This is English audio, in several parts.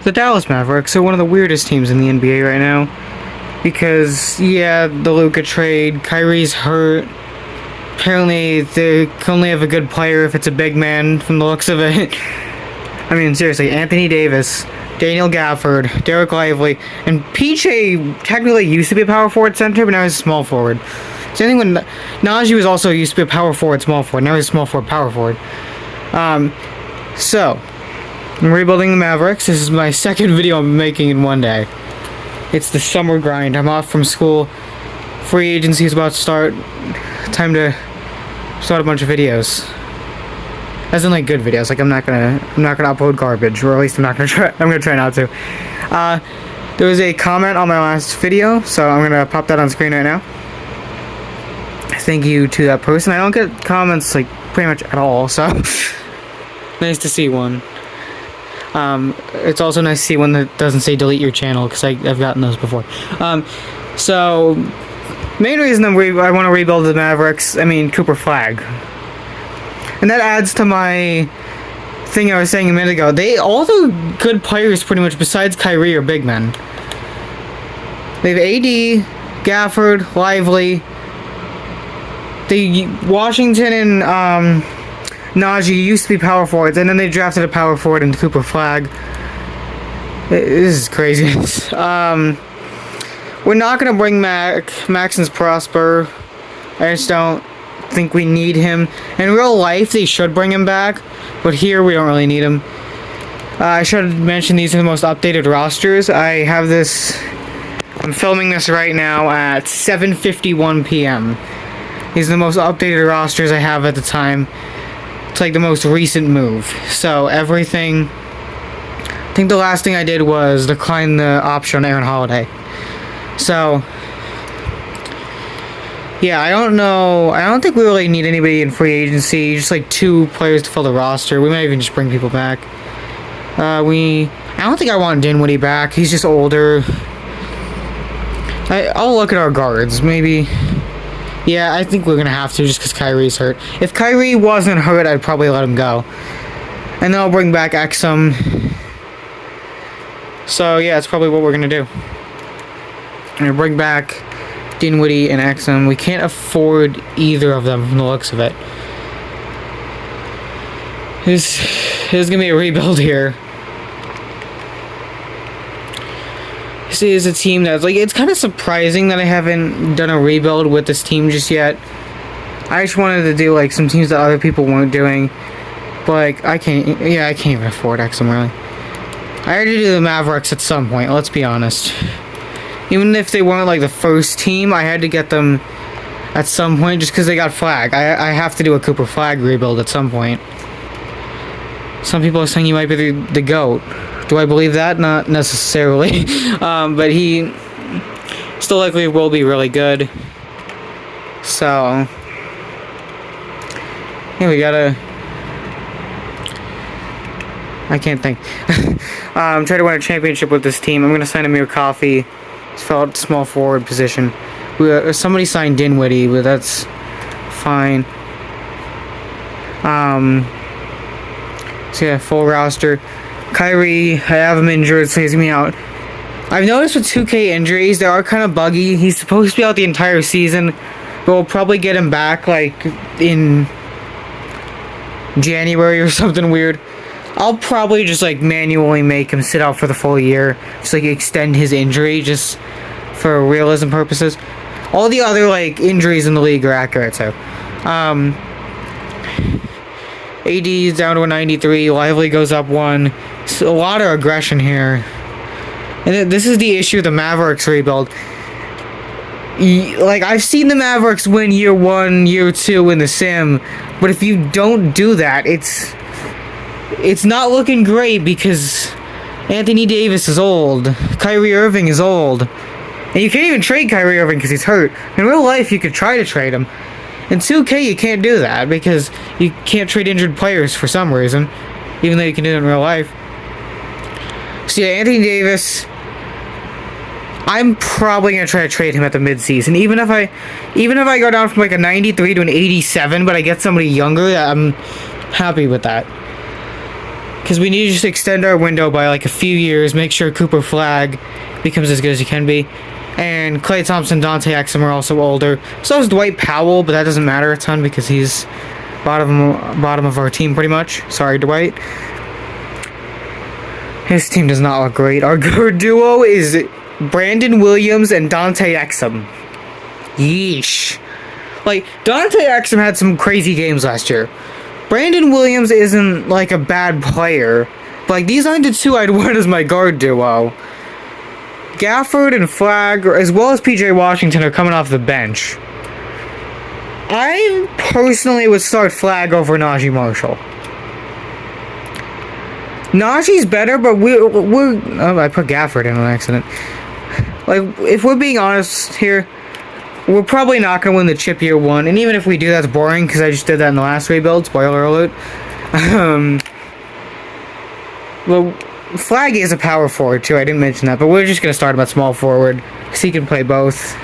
The Dallas Mavericks are one of the weirdest teams in the NBA right now. Because, yeah, the Luka trade, Kyrie's hurt. Apparently, they can only have a good player if it's a big man, from the looks of it. I mean, seriously, Anthony Davis, Daniel Gafford, Derek Lively, and PJ technically used to be a power forward center, but now he's a small forward. Same thing when Najee was also used to be a power forward, small forward. Now he's a small forward, power forward. So, I'm rebuilding the Mavericks. This is my second video I'm making in one day. It's the summer grind. I'm off from school. Free agency is about to start. Time to start a bunch of videos. As in, like, good videos. Like, I'm not gonna upload garbage, or at least I'm gonna try not to. There was a comment on my last video, so I'm gonna pop that on screen right now. Thank you to that person. I don't get comments, like, pretty much at all, so nice to see one. It's also nice to see one that doesn't say delete your channel, because I've gotten those before. So, main reason I want to rebuild the Mavericks, I mean, Cooper Flag. And that adds to my thing I was saying a minute ago. All the good players, pretty much, besides Kyrie, are big men. They have AD, Gafford, Lively. Washington and Najee used to be power forwards, and then they drafted a power forward in Cooper Flag. This is crazy. We're not going to bring Maxence Prosper. I just don't think we need him. In real life, they should bring him back, but here we don't really need him. I should mention these are the most updated rosters. I'm filming this right now at 7:51 p.m. These are the most updated rosters I have at the time. It's like the most recent move. So everything, I think the last thing I did was decline the option on Aaron Holiday. So, yeah, I don't know. I don't think we really need anybody in free agency. Just like 2 players to fill the roster. We might even just bring people back. I don't think I want Dinwiddie back. He's just older. I'll look at our guards. Maybe. Yeah, I think we're going to have to just because Kyrie's hurt. If Kyrie wasn't hurt, I'd probably let him go. And then I'll bring back Exum. So, yeah, that's probably what we're going to do. I'm going to bring back Dinwiddie and Exum. We can't afford either of them from the looks of it. This is going to be a rebuild here. This is a team that's, like, it's kind of surprising that I haven't done a rebuild with this team just yet. I just wanted to do, like, some teams that other people weren't doing. But, like, I can't even afford Exum, really. I already do the Mavericks at some point, let's be honest. Even if they weren't, like, the first team, I had to get them at some point just because they got Flag. I have to do a Cooper Flag rebuild at some point. Some people are saying he might be the GOAT. Do I believe that? Not necessarily. But he still likely will be really good. So, yeah, we gotta... I can't think. Try to win a championship with this team. I'm gonna sign Amir Coffey. He's filled out small forward position. Somebody signed Dinwiddie, but that's fine. So yeah, full roster. Kyrie, I have him injured, so he's gonna be out. I've noticed with 2K injuries, they are kind of buggy. He's supposed to be out the entire season, but we'll probably get him back, like, in January or something weird. I'll probably just, like, manually make him sit out for the full year. Just, like, extend his injury, just for realism purposes. All the other, like, injuries in the league are accurate, so. AD is down to a 93. Lively goes up 1. So a lot of aggression here. And this is the issue of the Mavericks rebuild. Like, I've seen the Mavericks win year 1, year 2 in the sim. But if you don't do that, it's not looking great because Anthony Davis is old. Kyrie Irving is old. And you can't even trade Kyrie Irving because he's hurt. In real life, you could try to trade him. In 2K, you can't do that because you can't trade injured players for some reason, even though you can do it in real life. So yeah, Anthony Davis, I'm probably gonna try to trade him at the mid-season. Even if I go down from like a 93 to an 87, but I get somebody younger, I'm happy with that. because we need to just extend our window by like a few years, make sure Cooper Flag becomes as good as he can be. And Klay Thompson, Dante Exum are also older. So is Dwight Powell, but that doesn't matter a ton because he's bottom of our team pretty much. Sorry, Dwight. His team does not look great. Our guard duo is Brandon Williams and Dante Exum. Yeesh. Like, Dante Exum had some crazy games last year. Brandon Williams isn't, like, a bad player. But, like, these aren't the two I'd want as my guard duo. Gafford and Flag, as well as PJ Washington, are coming off the bench. I personally would start Flag over Najee Marshall. Najee's better, but we're oh, I put Gafford in on accident. Like, if we're being honest here, we're probably not going to win the chip year one. And even if we do, that's boring, because I just did that in the last rebuild. Spoiler alert. Well, Flag is a power forward, too. I didn't mention that. But we're just going to start him at small forward, because he can play both.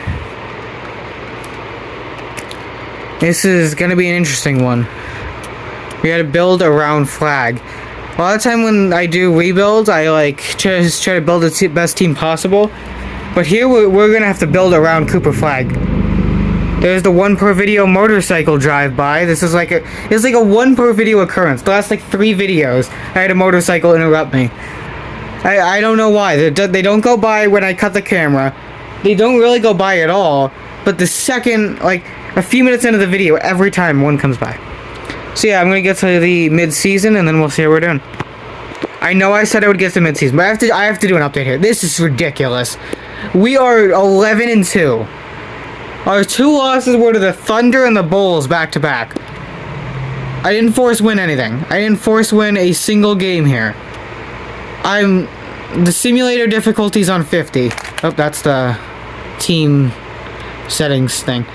This is going to be an interesting one. We got to build around Flag. A lot of time when I do rebuilds, I like just try to build the best team possible. But here we're gonna have to build around Cooper Flag. There's the 1 per video motorcycle drive-by. This is like it's like a 1 per video occurrence. The last like 3 videos, I had a motorcycle interrupt me. I don't know why. They don't go by when I cut the camera. They don't really go by at all. But the second, like a few minutes into the video, every time one comes by. So yeah, I'm going to get to the mid-season, and then we'll see how we're doing. I know I said I would get to mid-season, but I have to do an update here. This is ridiculous. We are 11-2. Our 2 losses were to the Thunder and the Bulls back-to-back. I didn't force win anything. I didn't force win a single game here. The simulator difficulty's on 50. Oh, that's the team settings thing.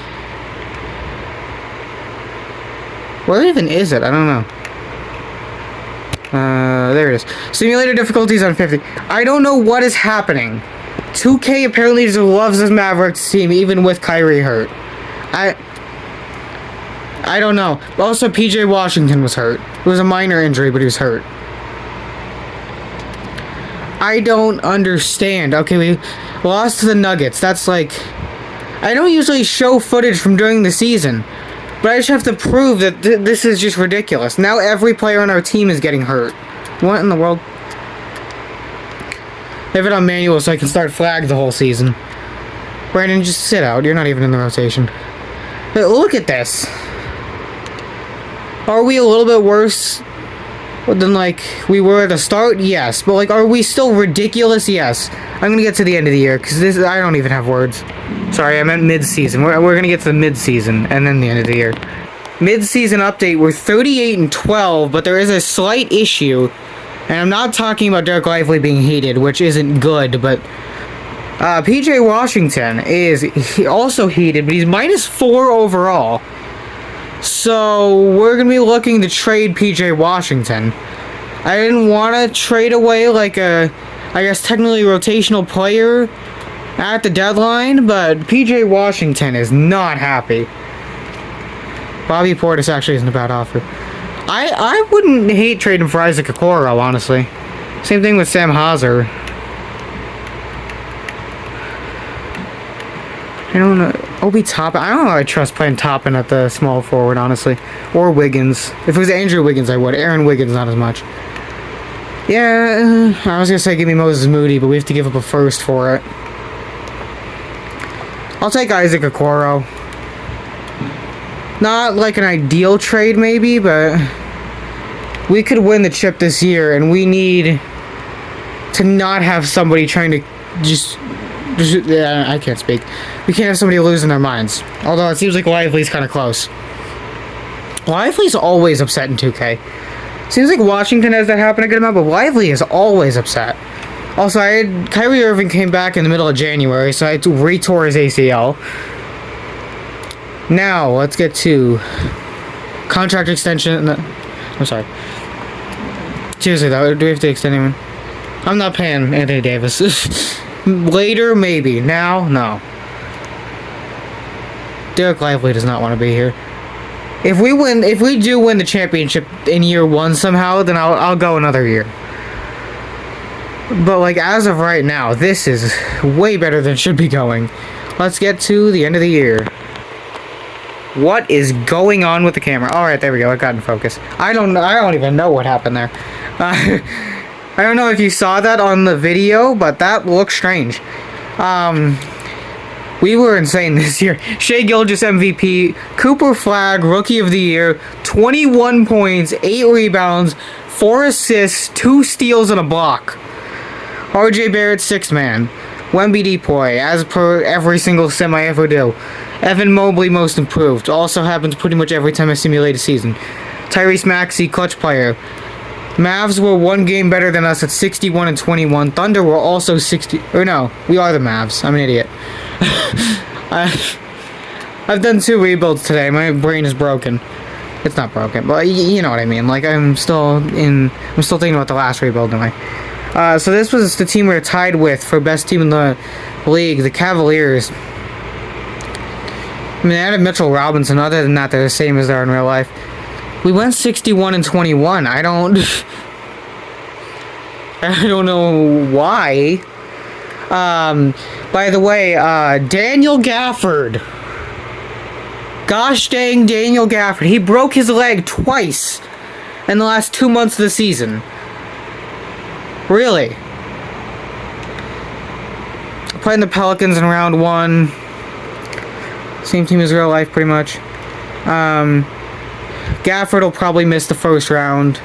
Where even is it? I don't know. There it is. Simulator difficulties on 50. I don't know what is happening. 2K apparently just loves this Mavericks team, even with Kyrie hurt. I don't know. Also, PJ Washington was hurt. It was a minor injury, but he was hurt. I don't understand. Okay, we lost to the Nuggets. That's like... I don't usually show footage from during the season. But I just have to prove that this is just ridiculous. Now every player on our team is getting hurt. What in the world? Have it on manual so I can start Flag the whole season. Brandon, just sit out. You're not even in the rotation. But look at this. Are we a little bit worse than, like, we were at the start? Yes. But, like, are we still ridiculous? Yes. I'm going to get to the end of the year, because this, I don't even have words. Sorry, I meant mid-season. We're going to get to the mid-season, and then the end of the year. Mid-season update, we're 38-12, but there is a slight issue. And I'm not talking about Derek Lively being heated, which isn't good, but... PJ Washington is also heated, but he's -4 overall. So, we're going to be looking to trade PJ Washington. I didn't want to trade away, like, a... I guess technically rotational player at the deadline, but PJ Washington is not happy. Bobby Portis actually isn't a bad offer. I wouldn't hate trading for Isaac Okoro, honestly. Same thing with Sam Hauser. I don't know. Obi Toppin. I don't know if I trust playing Toppin at the small forward, honestly. Or Wiggins. If it was Andrew Wiggins, I would. Aaron Wiggins, not as much. Yeah, I was going to say give me Moses Moody, but we have to give up a first for it. I'll take Isaac Okoro. Not like an ideal trade, maybe, but we could win the chip this year, and we need to not have somebody trying to just yeah, I can't speak. We can't have somebody losing their minds. Although it seems like Lively's kind of close. Lively's always upset in 2K. Seems like Washington has that happen a good amount, but Lively is always upset. Also, Kyrie Irving came back in the middle of January, so I retore his ACL. Now, let's get to contract extension. I'm sorry. Seriously, though, do we have to extend anyone? I'm not paying Anthony Davis. Later, maybe. Now, no. Derek Lively does not want to be here. If we do win the championship in year 1 somehow, then I'll go another year. But like as of right now, this is way better than it should be going. Let's get to the end of the year. What is going on with the camera? All right, there we go. It got in focus. I don't even know what happened there. I don't know if you saw that on the video, but that looks strange. We were insane this year. Shai Gilgeous MVP, Cooper Flagg Rookie of the Year, 21 points, 8 rebounds, 4 assists, 2 steals, and a block. RJ Barrett, 6th man. Wemby Depoy, as per every single sim I ever do. Evan Mobley, most improved. Also happens pretty much every time I simulate a season. Tyrese Maxey, clutch player. Mavs were 1 game better than us at 61 and 21. Thunder were also 60. Or no, we are the Mavs. I'm an idiot. I've done 2 rebuilds today. My brain is broken. It's not broken, but you know what I mean. Like I'm still thinking about the last rebuild anyway. So this was the team we were tied with for best team in the league, the Cavaliers. I mean, they added Mitchell Robinson. Other than that, they're the same as they are in real life. We went 61 and 21. I don't know why. By the way, Daniel Gafford. Gosh dang Daniel Gafford. He broke his leg twice in the last 2 months of the season. Really? Playing the Pelicans in round 1. Same team as real life, pretty much. Gafford will probably miss the first round.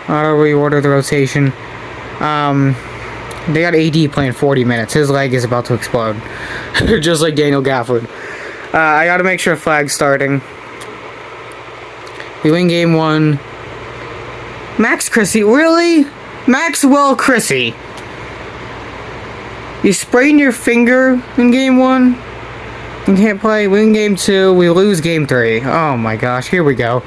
I'll reorder the rotation. They got AD playing 40 minutes. His leg is about to explode. Just like Daniel Gafford. I gotta make sure Flagg's starting. We win game 1. Max Chrissy, really? Maxwell Chrissy. You sprained your finger in game 1? You can't play. Win game 2. We lose game 3. Oh my gosh, here we go.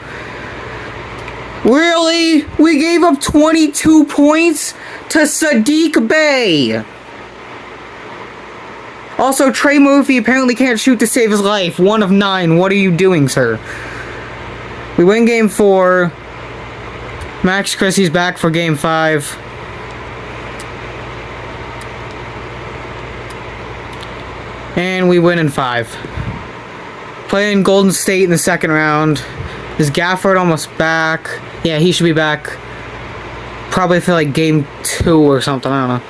Really? We gave up 22 points to Sadiq Bey. Also, Trey Murphy apparently can't shoot to save his life. 1 of 9. What are you doing, sir? We win game 4. Max Chrissy's back for game 5. And we win in 5. Playing Golden State in the second round. Is Gafford almost back? Yeah, he should be back. Probably for like game 2 or something. I don't know.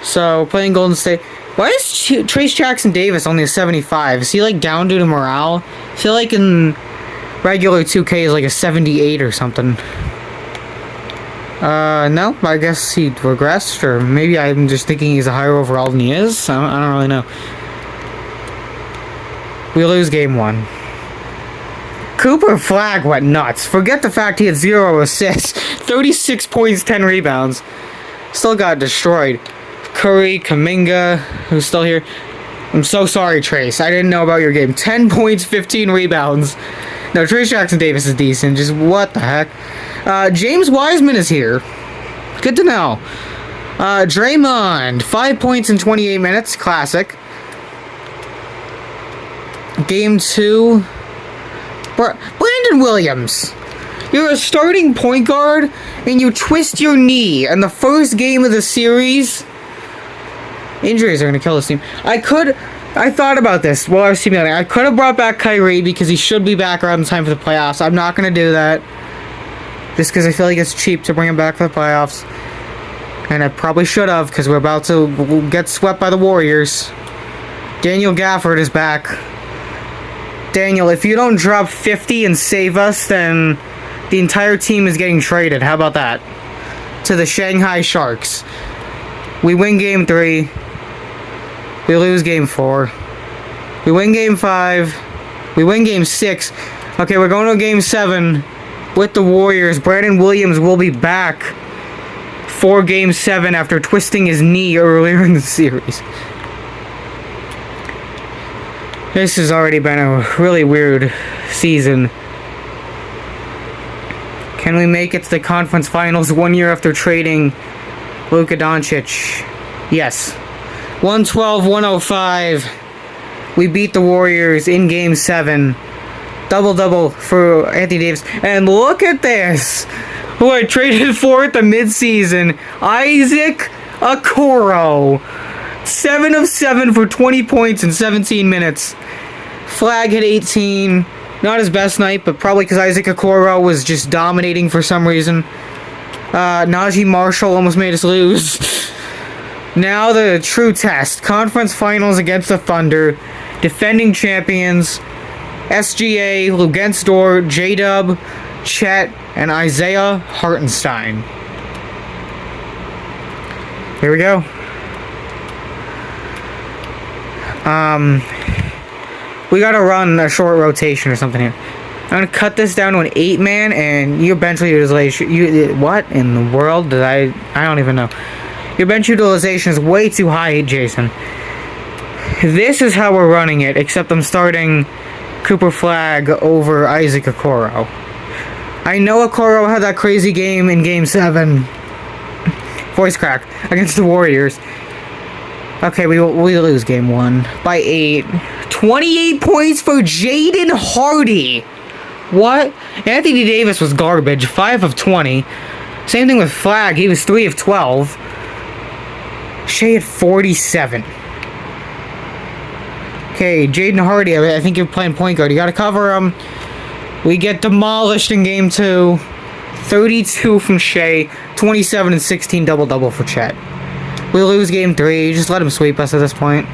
So, playing Golden State. Why is Trace Jackson Davis only a 75? Is he like down due to morale? I feel like in regular 2K is like a 78 or something. No, I guess he regressed, or maybe I'm just thinking he's a higher overall than he is. I don't really know. We lose game 1. Cooper Flagg went nuts. Forget the fact he had 0 assists. 36 points, 10 rebounds. Still got destroyed. Curry, Kuminga, who's still here. I'm so sorry, Trace. I didn't know about your game. 10 points, 15 rebounds. No, Trace Jackson Davis is decent. Just what the heck? James Wiseman is here. Good to know. Draymond, 5 points in 28 minutes. Classic. Game 2. Brandon Williams. You're a starting point guard, and you twist your knee in the first game of the series. Injuries are going to kill this team. I thought about this while I was simulating. I could have brought back Kyrie because he should be back around the time for the playoffs. I'm not going to do that. Just because I feel like it's cheap to bring him back for the playoffs. And I probably should have, because we're about to get swept by the Warriors. Daniel Gafford is back. Daniel, if you don't drop 50 and save us, then the entire team is getting traded. How about that? To the Shanghai Sharks. We win game 3. We lose game 4. We win game 5. We win game 6. Okay, we're going to game 7 with the Warriors. Brandon Williams will be back for game 7 after twisting his knee earlier in the series. This has already been a really weird season. Can we make it to the conference finals 1 year after trading Luka Doncic? Yes. 112-105. we beat the Warriors in Game 7. Double-double for Anthony Davis. And look at this! Who I traded for at the midseason. Isaac Okoro. 7 of 7 for 20 points in 17 minutes. Flag hit 18. Not his best night, but probably because Isaac Okoro was just dominating for some reason. Najee Marshall almost made us lose. Now the true test. Conference finals against the Thunder. Defending champions. SGA, Luguentz-Dort, J-Dub, Chet, and Isaiah Hartenstein. Here we go. We gotta run a short rotation or something here. I'm gonna cut this down to an 8-man, and your bench utilization. What in the world did I don't even know. Your bench utilization is way too high, Jason. This is how we're running it, except I'm starting Cooper Flag over Isaac Okoro. I know Okoro had that crazy game in Game 7. Voice crack. Against the Warriors. Okay, we lose Game 1 by 8. 28 points for Jaden Hardy. What? Anthony Davis was garbage. 5 of 20. Same thing with Flag. He was 3 of 12. Shea at 47. Okay, Jaden Hardy, I think you're playing point guard. You gotta cover him. We get demolished in Game 2. 32 from Shea. 27 and 16 double-double for Chet. We lose Game 3. Just let him sweep us at this point.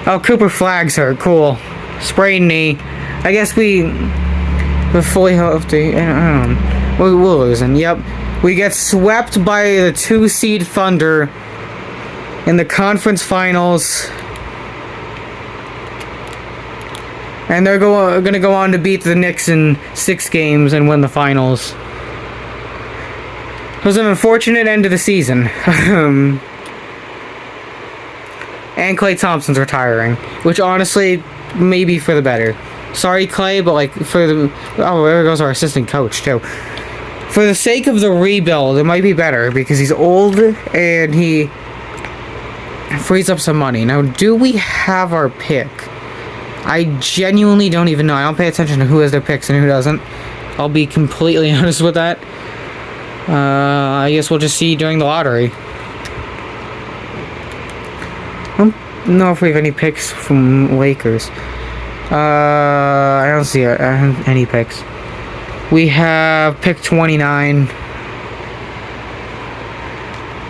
Oh, Cooper Flag's hurt. Cool. Sprained knee. I guess we're fully healthy. I don't know. We're losing. Yep. We get swept by the 2-seed Thunder in the conference finals. And they're going to go on to beat the Knicks in 6 games and win the finals. It was an unfortunate end to the season. And Klay Thompson's retiring, which honestly may be for the better. Sorry, Klay, but like for the there goes our assistant coach too. For the sake of the rebuild, it might be better because he's old and he frees up some money. Now, do we have our pick? I genuinely don't even know. I don't pay attention to who has their picks and who doesn't. I'll be completely honest with that. I guess we'll just see during the lottery. I don't know if we have any picks from Lakers. I don't see any picks. We have pick 29.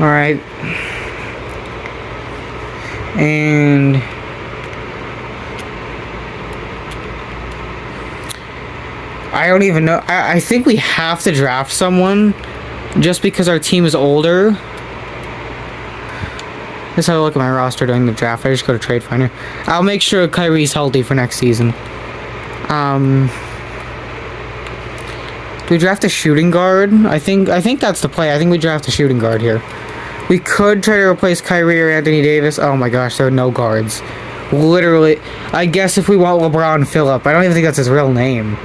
Alright. And I don't even know. I think we have to draft someone just because our team is older. Let's have a look at my roster during the draft. I just go to Trade Finder. I'll make sure Kyrie's healthy for next season. Do we draft a shooting guard? I think that's the play. I think we draft a shooting guard here. We could try to replace Kyrie or Anthony Davis. Oh my gosh, there are no guards. Literally. I guess if we want LeBron Phillip. I don't even think that's his real name.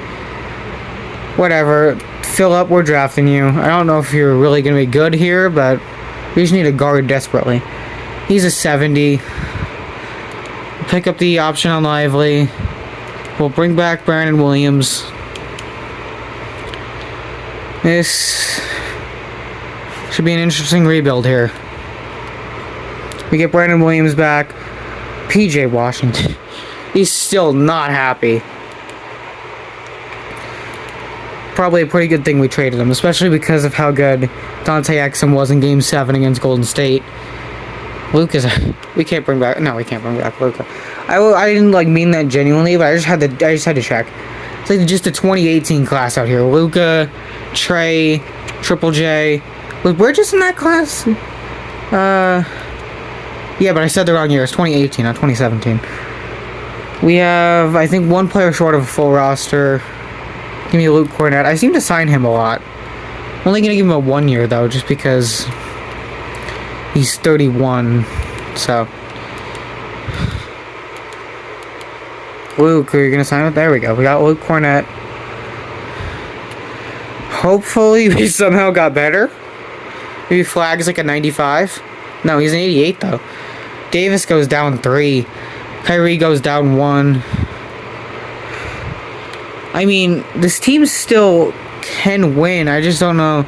Whatever. Phillip, we're drafting you. I don't know if you're really going to be good here, but we just need a guard desperately. He's a 70. Pick up the option on Lively. We'll bring back Brandon Williams. This should be an interesting rebuild here. We get Brandon Williams back. PJ Washington. He's still not happy. Probably a pretty good thing we traded him, especially because of how good Dante Exum was in Game 7 against Golden State. Luka's... We can't bring back... No, we can't bring back Luka. I didn't, mean that genuinely, but I just had to check. It's like just a 2018 class out here. Luka, Trey, Triple J. Was Bridges in that class? Yeah, but I said the wrong year. It's 2018, not 2017. We have, I think, one player short of a full roster. Give me Luke Cornett. I seem to sign him a lot. I'm only going to give him a 1 year, though, just because he's 31. So. Luke, are you going to sign him? There we go. We got Luke Cornett. Hopefully, we somehow got better. Maybe Flag's like a 95. No, he's an 88, though. Davis goes down 3. Kyrie goes down 1. I mean, this team still can win. I just don't know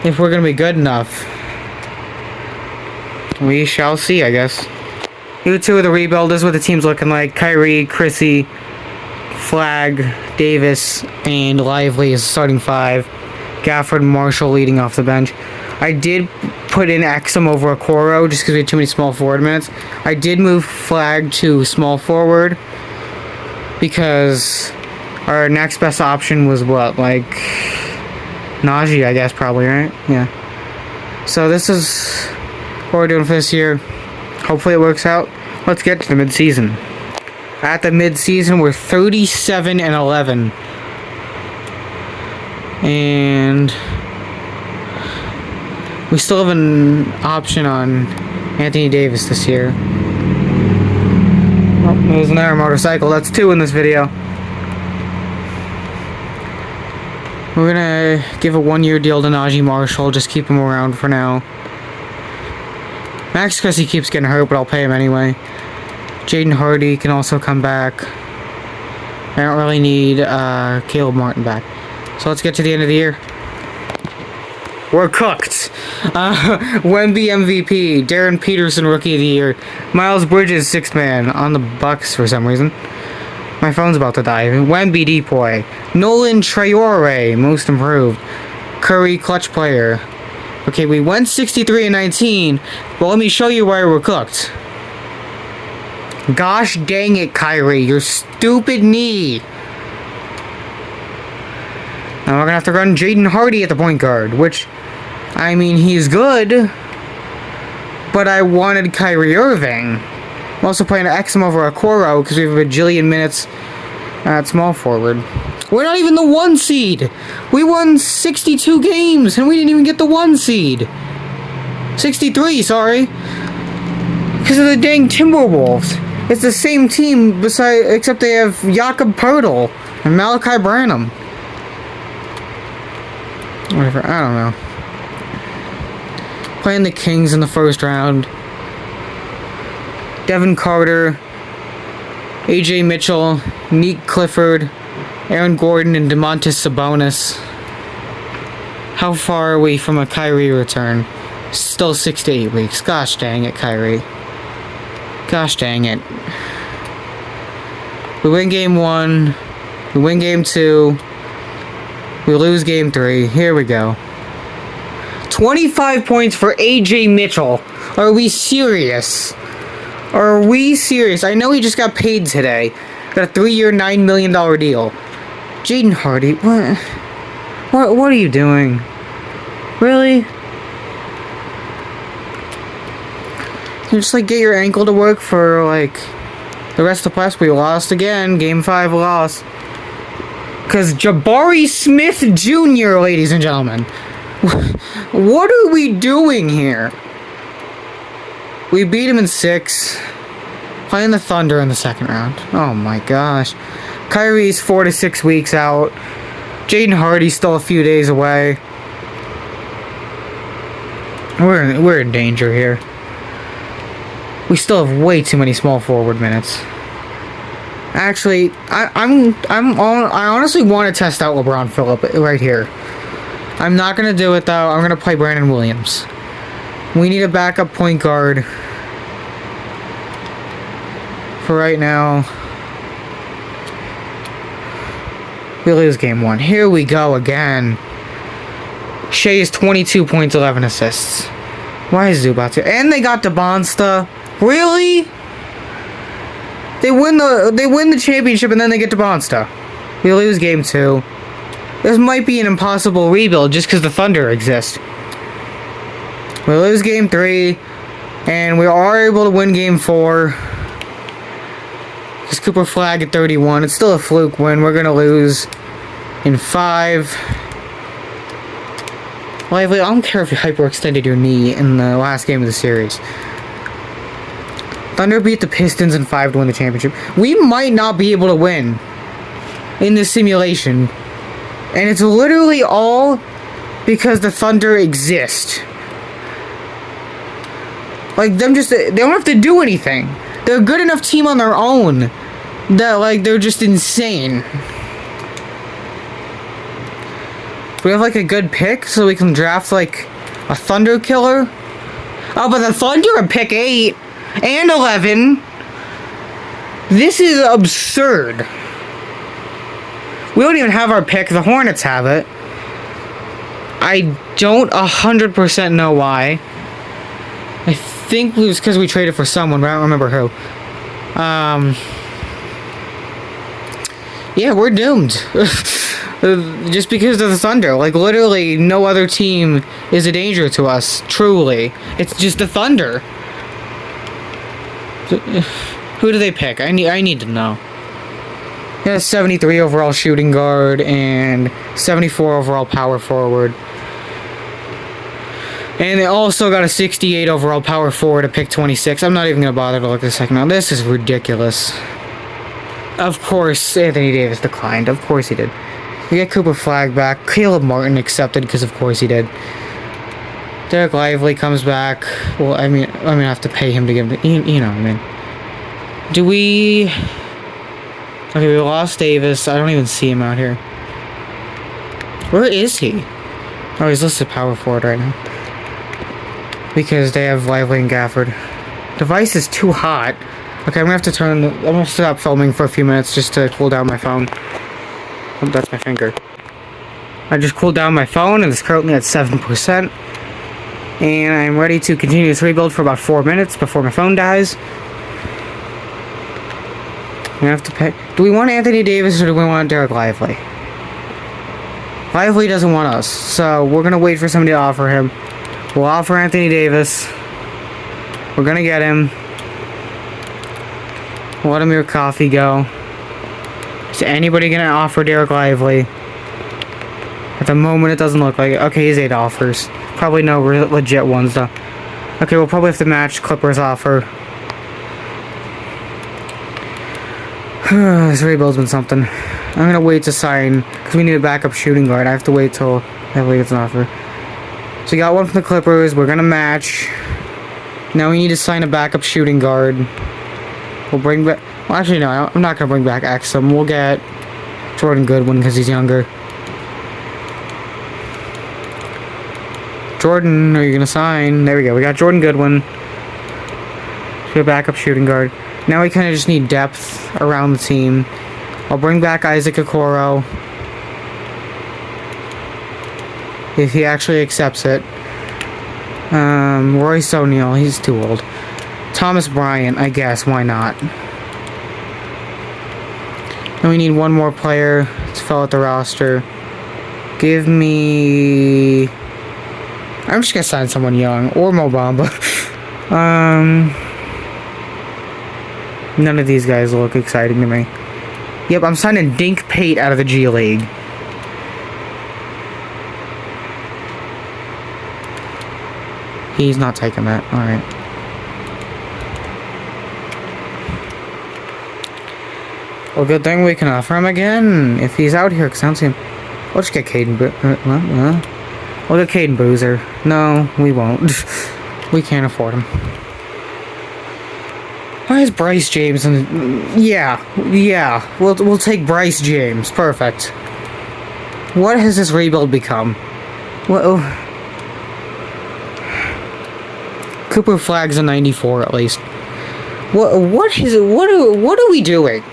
if we're going to be good enough. We shall see, I guess. Here 2 of the rebuild. This is what the team's looking like. Kyrie, Chrissy, Flag, Davis, and Lively is starting 5. Gafford and Marshall leading off the bench. I did put in Exum over Okoro just because we had too many small forward minutes. I did move Flag to small forward because our next best option was what, like Najee, I guess, probably, right? Yeah. So this is what we're doing for this year. Hopefully it works out. Let's get to the mid-season. At the mid-season, we're 37-11. And we still have an option on Anthony Davis this year. Oh, there's another motorcycle. That's 2 in this video. We're gonna give a 1-year deal to Najee Marshall. Just keep him around for now. Max Chrissy keeps getting hurt, but I'll pay him anyway. Jaden Hardy can also come back. I don't really need Caleb Martin back. So let's get to the end of the year. We're cooked. Wemby MVP. Darren Peterson Rookie of the Year. Miles Bridges 6th man on the Bucks for some reason. My phone's about to die. Wemby Depoy. Nolan Traore Most Improved. Curry Clutch Player. Okay, we went 63-19, but let me show you why we're cooked. Gosh dang it, Kyrie. Your stupid knee. Now we're gonna have to run Jaden Hardy at the point guard, which, I mean, he's good, but I wanted Kyrie Irving. I'm also playing Exum over Okoro because we have a bajillion minutes at small forward. We're not even the 1 seed. We won 62 games and we didn't even get the 1 seed. 63, sorry. Because of the dang Timberwolves. It's the same team except they have Jakob Poeltl and Malachi Branham. Whatever, I don't know. Playing the Kings in the first round. Devin Carter, AJ Mitchell, Neek Clifford, Aaron Gordon, and DeMontis Sabonis. How far are we from a Kyrie return? Still 6 to 8 weeks. Gosh dang it, Kyrie. Gosh dang it. We win game 1. We win game 2. We lose game 3. Here we go. 25 points for AJ Mitchell. Are we serious? Are we serious? I know he just got paid today. Got a 3-year, $9 million deal. Jaden Hardy, what are you doing? Really? You just like get your ankle to work for like the rest of the playoffs. We lost again. Game 5 loss. Because Jabari Smith Jr., ladies and gentlemen. What are we doing here? We beat him in 6. Playing the Thunder in the second round. Oh my gosh. Kyrie's 4 to 6 weeks out. Jaden Hardy's still a few days away. We're in danger here. We still have way too many small forward minutes. Actually, I honestly want to test out LeBron Phillip right here. I'm not going to do it, though. I'm going to play Brandon Williams. We need a backup point guard. For right now. We lose game 1. Here we go again. Shea is 22 points, 11 assists. Why is Zubac here? And they got DeBonsta. Really? They win the championship and then they get DeBonsta. We lose game 2. This might be an impossible rebuild just because the Thunder exist. We lose game 3. And we are able to win game 4. Just Cooper Flag at 31. It's still a fluke win. We're going to lose in 5. Lively, I don't care if you hyperextended your knee in the last game of the series. Thunder beat the Pistons in 5 to win the championship. We might not be able to win in this simulation. And it's literally all because the Thunder exist. Like, they don't have to do anything. They're a good enough team on their own that, like, they're just insane. We have, like, a good pick so we can draft, like, a Thunder killer. Oh, but the Thunder are pick 8 and 11. This is absurd. We don't even have our pick. The Hornets have it. I don't 100% know why. I think it was because we traded for someone, but I don't remember who. Yeah, we're doomed. Just because of the Thunder. Like, literally, no other team is a danger to us. Truly. It's just the Thunder. Who do they pick? I need to know. Yeah, 73 overall shooting guard and 74 overall power forward. And they also got a 68 overall power forward at pick 26. I'm not even going to bother to look at a second now. This is ridiculous. Of course, Anthony Davis declined. Of course he did. We get Cooper Flag back. Caleb Martin accepted because of course he did. Derek Lively comes back. Well, I mean, I'm going to have to pay him to give him... You know what I mean. Do we... Okay, we lost Davis. I don't even see him out here. Where is he? Oh, he's listed power forward right now. Because they have Lively and Gafford. Device is too hot. Okay, I'm gonna have to I'm gonna stop filming for a few minutes just to cool down my phone. Oh, that's my finger. I just cooled down my phone and it's currently at 7%. And I'm ready to continue this rebuild for about 4 minutes before my phone dies. We have to pay. Do we want Anthony Davis or do we want Derek Lively? Lively doesn't want us, so we're gonna wait for somebody to offer him. We'll offer Anthony Davis. We're gonna get him. Vladimir Coffee go. Is anybody gonna offer Derek Lively? At the moment, it doesn't look like it. Okay, he's 8 offers. Probably no legit ones though. Okay, we'll probably have to match Clippers' offer. This rebuild's been something. I'm gonna wait to sign because we need a backup shooting guard. I have to wait till Lively gets an offer. So we got one from the Clippers. We're gonna match. Now we need to sign a backup shooting guard. We'll bring back. Well, actually, no. I'm not gonna bring back Exum. We'll get Jordan Goodwin because he's younger. Jordan, are you gonna sign? There we go. We got Jordan Goodwin. We have backup shooting guard. Now we kind of just need depth around the team. I'll bring back Isaac Okoro. If he actually accepts it. Royce O'Neal, he's too old. Thomas Bryant, I guess, why not? And we need one more player to fill out the roster. Give me... I'm just gonna sign someone young, or Mo Bamba. None of these guys look exciting to me. Yep, I'm signing Dink Pate out of the G League. He's not taking that. Alright. Well, good thing we can offer him again. If he's out here, because I don't see him. We'll just get Caden We'll get Caden Boozer. No, we won't. We can't afford him. Why is Bryce James yeah, we'll take Bryce James. Perfect. What has this rebuild become? Well, Cooper Flag's a 94 at least. What are we doing?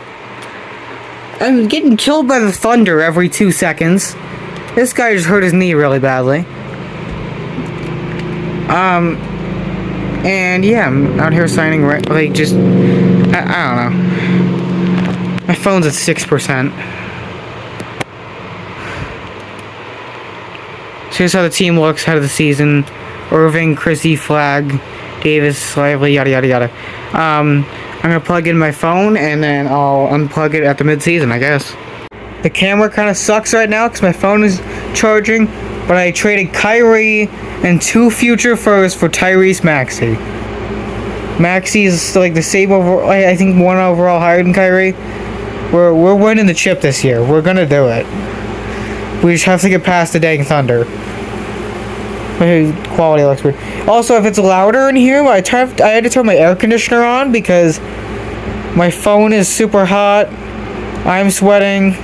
I'm getting killed by the Thunder every 2 seconds. This guy just hurt his knee really badly. And yeah, I'm out here signing, like, just, I don't know. My phone's at 6%. So here's how the team looks out of the season. Irving, Chrissy, Flag, Davis, Lively, yada yada yada. I'm gonna plug in my phone and then I'll unplug it at the mid-season, I guess. The camera kind of sucks right now because my phone is charging, but I traded Kyrie and 2 future firsts for Tyrese Maxey. Maxey's like the same overall, I think 1 overall higher than Kyrie. We're winning the chip this year. We're gonna do it. We just have to get past the dang Thunder. Quality looks weird. Also, if it's louder in here, I had to turn my air conditioner on because My phone is super hot. I'm sweating.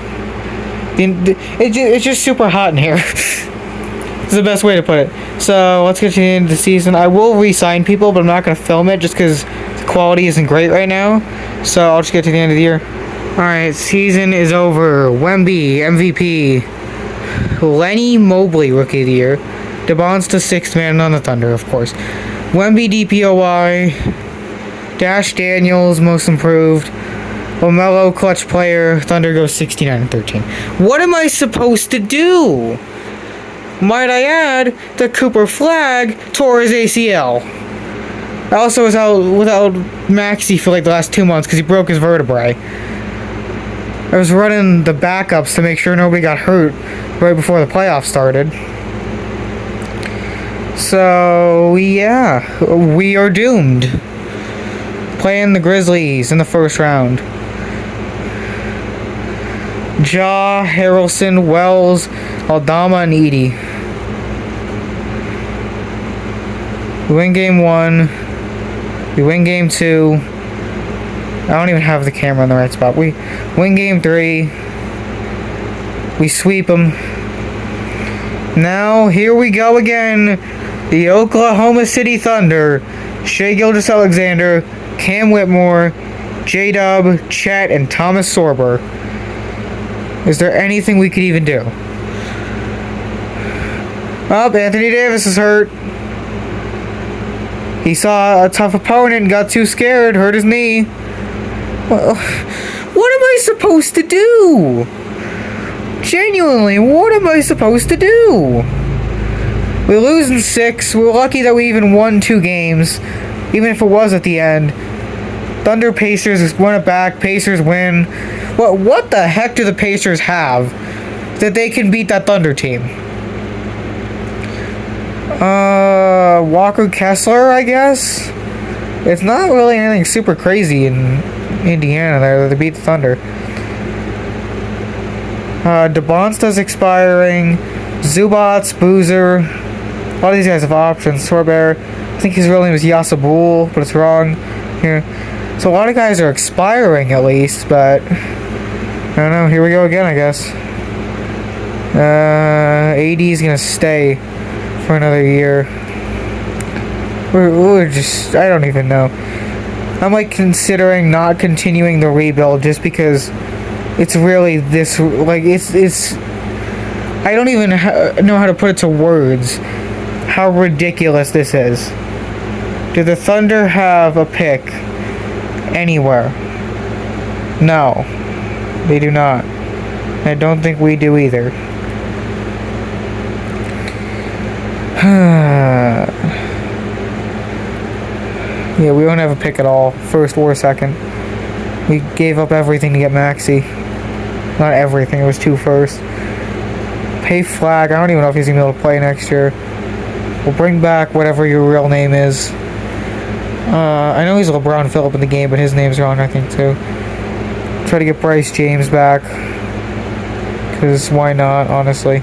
It's just super hot in here. It's the best way to put it. So let's get to the end of the season. I will re-sign people, but I'm not going to film it just because the quality isn't great right now. So I'll just get to the end of the year. Alright, season is over. Wemby, MVP. Lenny Mobley, Rookie of the Year. DeBon's the 6th man on the Thunder, of course. Wemby, DPOY. Dash Daniels, Most Improved. LaMelo, Clutch Player. Thunder goes 69-13. What am I supposed to do? Might I add that Cooper Flagg tore his ACL. I also was out without Maxey for like the last 2 months because he broke his vertebrae. I was running the backups to make sure nobody got hurt right before the playoffs started. So, yeah, we are doomed. Playing the Grizzlies in the first round. Ja, Harrelson, Wells, Aldama, and Edey. We win game 1. We win game 2. I don't even have the camera in the right spot. We win game 3. We sweep them. Now, here we go again. The Oklahoma City Thunder. Shai Gilgeous-Alexander, Cam Whitmore, J-Dub, Chet, and Thomas Sorber. Is there anything we could even do? Oh, Anthony Davis is hurt. He saw a tough opponent and got too scared, hurt his knee. Well, what am I supposed to do? Genuinely, what am I supposed to do? We lose in 6. We're lucky that we even won 2 games, even if it was at the end. Thunder Pacers won it back. Pacers win. What the heck do the Pacers have that they can beat that Thunder team? Walker Kessler, I guess? It's not really anything super crazy in Indiana there that they beat the Thunder. DeBonsta's expiring. Zubats, Boozer. A lot of these guys have options. Sorber. I think his real name is Yasabul, but it's wrong here. So a lot of guys are expiring at least, but I don't know. Here we go again, I guess. AD is gonna stay for another year. We're just, I don't even know. I'm like considering not continuing the rebuild just because it's really this, like, it's I don't even know how to put it to words how ridiculous this is. Do the Thunder have a pick anywhere? No, they do not. I don't think we do either. Yeah, we don't have a pick at all, first or second. We gave up everything to get Maxey. Not everything, it was 2 firsts. Pay Flagg, I don't even know if he's going to be able to play next year. We'll bring back whatever your real name is. I know he's LeBron Phillip in the game, but his name's wrong, I think, too. Try to get Bryce James back. Because why not, honestly.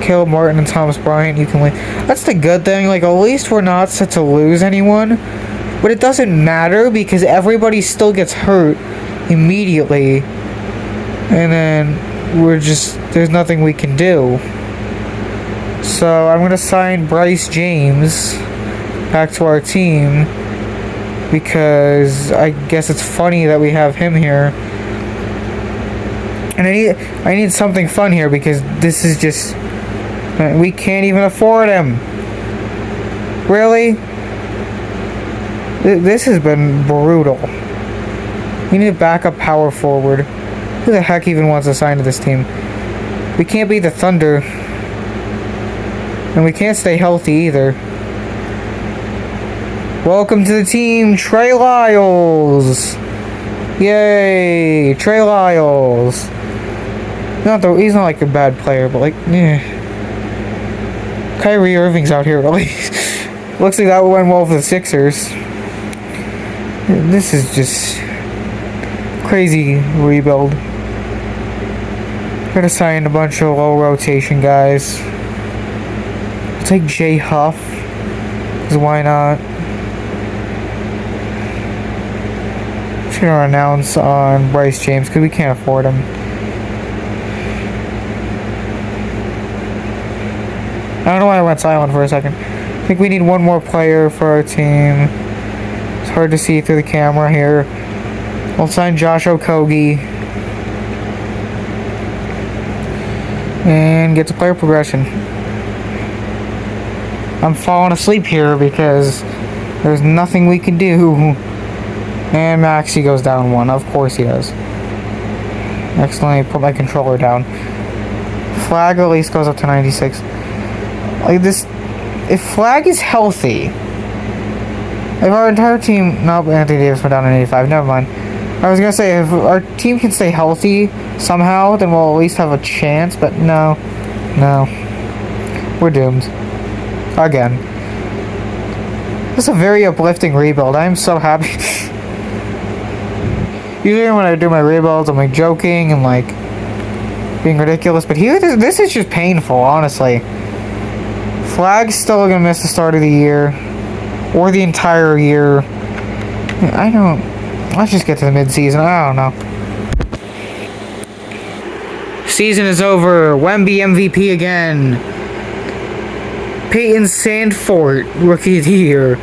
Caleb Martin and Thomas Bryant, you can leave. That's the good thing, like, at least we're not set to lose anyone. But it doesn't matter because everybody still gets hurt immediately. And then we're just, there's nothing we can do. So I'm going to sign Bryce James back to our team because I guess it's funny that we have him here. And I need something fun here because this is just, we can't even afford him. Really? This has been brutal. We need a backup power forward. Who the heck even wants to sign to this team? We can't beat the Thunder. And we can't stay healthy either. Welcome to the team, Trey Lyles. Yay, Trey Lyles. He's not like a bad player, but like, yeah. Kyrie Irving's out here, really. Looks like that went well for the Sixers. This is just crazy rebuild. Gotta sign a bunch of low rotation guys. I'll take Jay Huff, because why not? just gonna announce on Bryce James because we can't afford him. I don't know why I went silent for a second. I think we need one more player for our team. It's hard to see through the camera here. We'll sign Josh Okogie. And get to player progression. I'm falling asleep here because there's nothing we can do. And Maxey goes down 1. Of course he does. Accidentally put my controller down. Flag at least goes up to 96. Like this, if Flag is healthy, if our entire team, nope, Anthony Davis went down to 85, never mind. I was gonna say, if our team can stay healthy somehow, then we'll at least have a chance, but no, we're doomed. Again. This is a very uplifting rebuild, I'm so happy. Usually when I do my rebuilds, I'm like joking and like being ridiculous, but here, this is just painful, honestly. Flag's still gonna miss the start of the year, or the entire year. Let's just get to the mid-season. I don't know. Season is over. Wemby MVP again. Peyton Sandfort, Rookie of the Year.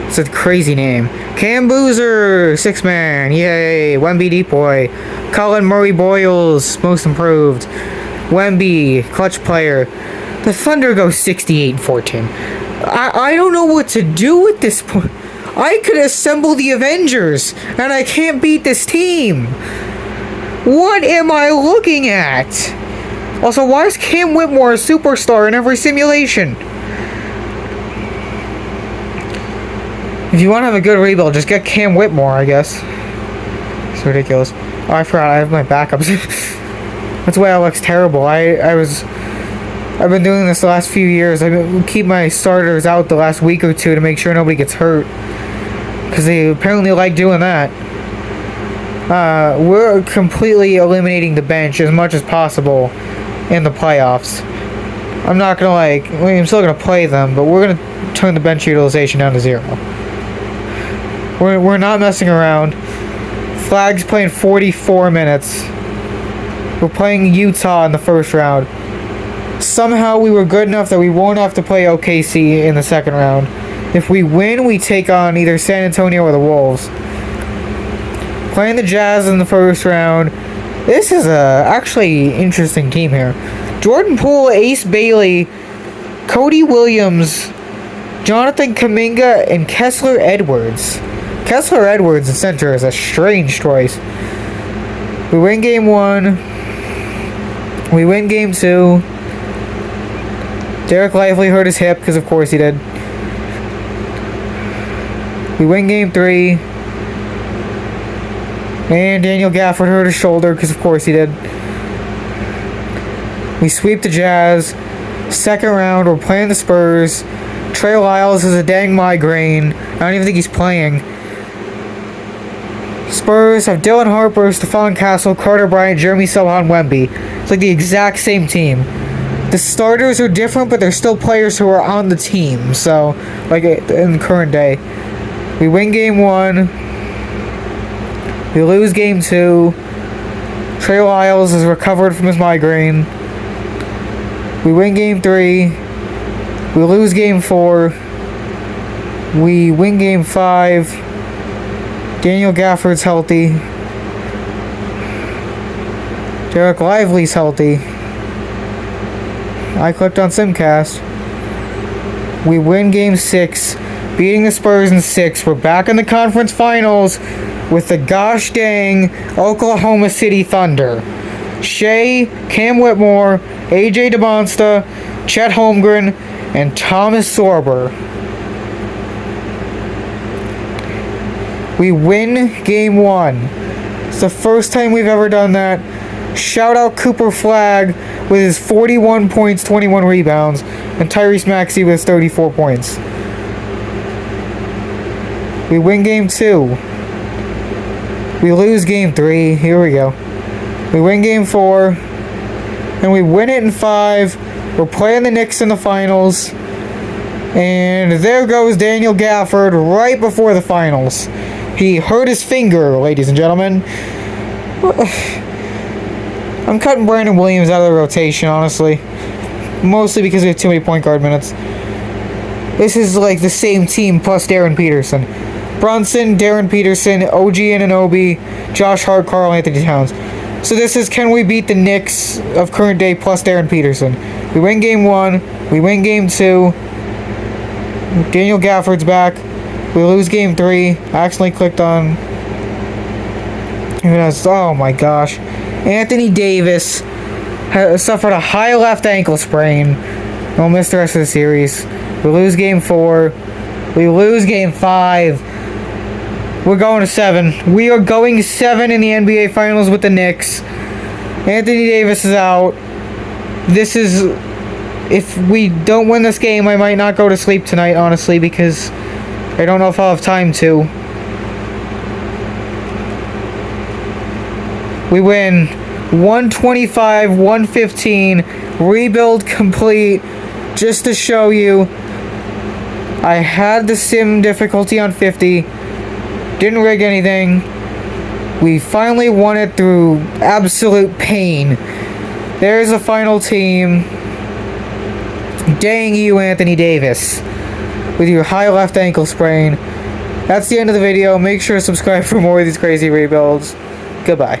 It's a crazy name. Cam Boozer, 6-man. Yay. Wemby Deep Boy. Colin Murray Boyles, Most Improved. Wemby, Clutch Player. The Thunder go 68-14. I don't know what to do at this point. I could assemble the Avengers, and I can't beat this team. What am I looking at? Also, why is Cam Whitmore a superstar in every simulation? If you want to have a good rebuild, just get Cam Whitmore, I guess. It's ridiculous. Oh, I forgot I have my backups. That's why it looks terrible. I've been doing this the last few years. I keep my starters out the last week or two to make sure nobody gets hurt. Because they apparently like doing that. We're completely eliminating the bench as much as possible in the playoffs. I'm not going to I'm still going to play them, but we're going to turn the bench utilization down to 0. We're not messing around. Flag's playing 44 minutes. We're playing Utah in the first round. Somehow we were good enough that we won't have to play OKC in the second round. If we win, we take on either San Antonio or the Wolves. Playing the Jazz in the first round. This is a actually interesting team here. Jordan Poole, Ace Bailey, Cody Williams, Jonathan Kuminga, and Kessler Edwards. Kessler Edwards in center is a strange choice. We win game 1. We win game 2. Derek Lively hurt his hip, because of course he did. We win game 3. And Daniel Gafford hurt his shoulder, because of course he did. We sweep the Jazz. Second round, we're playing the Spurs. Trey Lyles has a dang migraine. I don't even think he's playing. Spurs have Dylan Harper, Stephon Castle, Carter Bryant, Jeremy Sohan, Wemby. It's like the exact same team. The starters are different, but they're still players who are on the team. So, like in the current day. We win game 1. We lose game 2. Trey Lyles is recovered from his migraine. We win game 3. We lose game 4. We win game 5. Daniel Gafford's healthy. Derek Lively's healthy. I clicked on Simcast. We win game 6, beating the Spurs in 6. We're back in the conference finals with the gosh dang Oklahoma City Thunder. Shea, Cam Whitmore, AJ DeMonsta, Chet Holmgren, and Thomas Sorber. We win game 1. It's the first time we've ever done that. Shout out Cooper Flagg with his 41 points, 21 rebounds, and Tyrese Maxey with his 34 points. We win game 2. We lose game 3. Here we go. We win game 4. And we win it in 5. We're playing the Knicks in the finals. And there goes Daniel Gafford right before the finals. He hurt his finger, ladies and gentlemen. I'm cutting Brandon Williams out of the rotation, honestly. Mostly because we have too many point guard minutes. This is like the same team plus Darren Peterson. Brunson, Darren Peterson, OG Anunoby, Josh Hart, Karl Anthony Towns. So this is, can we beat the Knicks of current day plus Darren Peterson? We win game 1. We win game 2. Daniel Gafford's back. We lose game 3. I accidentally clicked on... Oh my gosh. Anthony Davis suffered a high left ankle sprain. We'll miss the rest of the series. We lose game 4. We lose game 5. We're going to 7. We are going 7 in the NBA Finals with the Knicks. Anthony Davis is out. This is... If we don't win this game, I might not go to sleep tonight, honestly, because I don't know if I'll have time to. We win 125-115. Rebuild complete. Just to show you, I had the sim difficulty on 50. Didn't rig anything. We finally won it through absolute pain. There's the final team. Dang you, Anthony Davis, with your high left ankle sprain. That's the end of the video. Make sure to subscribe for more of these crazy rebuilds. Goodbye.